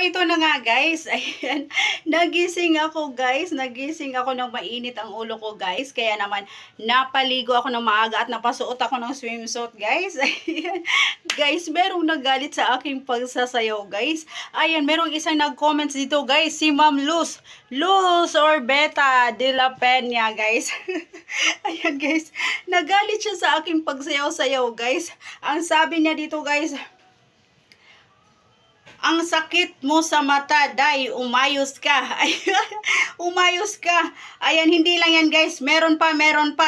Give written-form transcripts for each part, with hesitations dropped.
ito na nga guys. Ayan, nagising ako guys. Nagising ako ng mainit ang ulo ko guys. Kaya naman, napaligo ako ng maaga at napasuot ako ng swimsuit guys. Ayan, guys, merong nagalit sa aking pagsasayaw guys. Ayan, merong isang nag-comments dito guys. Si Ma'am Luz or Beta de la Peña guys. Ayan guys, nagalit siya sa aking pagsayaw-sayaw guys. Ang sabi niya dito guys, ang sakit mo sa mata, Day, umayos ka. Ayan, umayos ka. Ayan, hindi lang yan guys. Meron pa.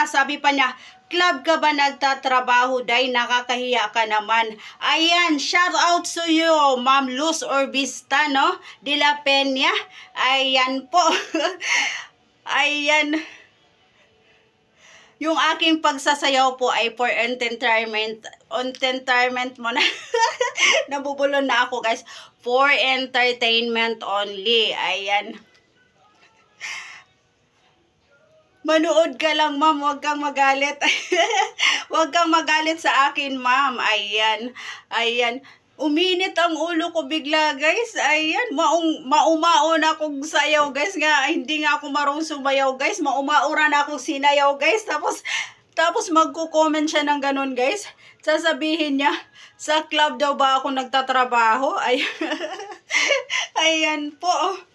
Sabi pa niya, club ka ba nagtatrabaho, Day? Nakakahiya ka naman. Ayan, shout out to you, Ma'am Luz Orbista, no? De la Peña. Ayan po. Ayan. Yung aking pagsasayaw po ay for entertainment mo na. Nabubulol na ako guys. For entertainment only. Ayan. Manood ka lang, ma'am. Huwag kang magalit. Huwag kang magalit sa akin, ma'am. Ayan. Ayan. Uminit ang ulo ko bigla, guys. Ayan, maumao na akong sayaw, guys. Nga, hindi nga ako marunong sumayaw, guys. Maumaura na akong sinayaw, guys. Tapos magko-comment siya ng ganun, guys. Sasabihin niya, sa club daw ba ako nagtatrabaho? Ayan, ayan po.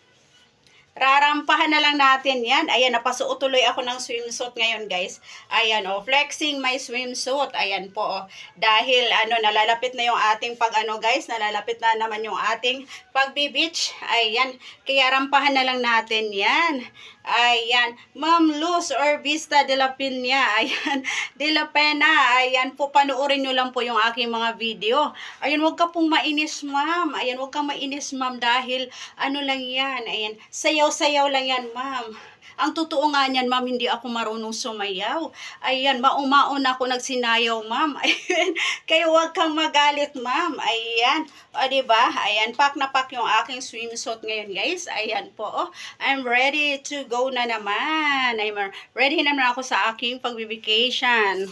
Rarampahan na lang natin yan. Ayan, napasuot tuloy ako ng swimsuit ngayon, guys. Ayan, flexing my swimsuit. Ayan po, dahil, nalalapit na yung ating guys, nalalapit na naman yung ating pagbi-beach. Ayan, kaya rampahan na lang natin yan. Ayan, Ma'am Luz Orbista de la Peña. Ayan, de la Pena. Ayan po, panoorin nyo lang po yung aking mga video. Ayan, huwag ka pong mainis, ma'am. Ayan, huwag kang mainis, ma'am, dahil, lang yan. Ayan, sayaw lang yan, ma'am. Ang totoo nga niyan, ma'am, hindi ako marunong sumayaw. Ayan, maumaon ako nagsinayaw, ma'am. Ayan, kaya huwag kang magalit, ma'am. Ayan, o diba? Ayan, pack na pack yung aking swimsuit ngayon, guys. Ayan po, I'm ready to go na naman. I'm ready naman ako sa aking pag-vacation.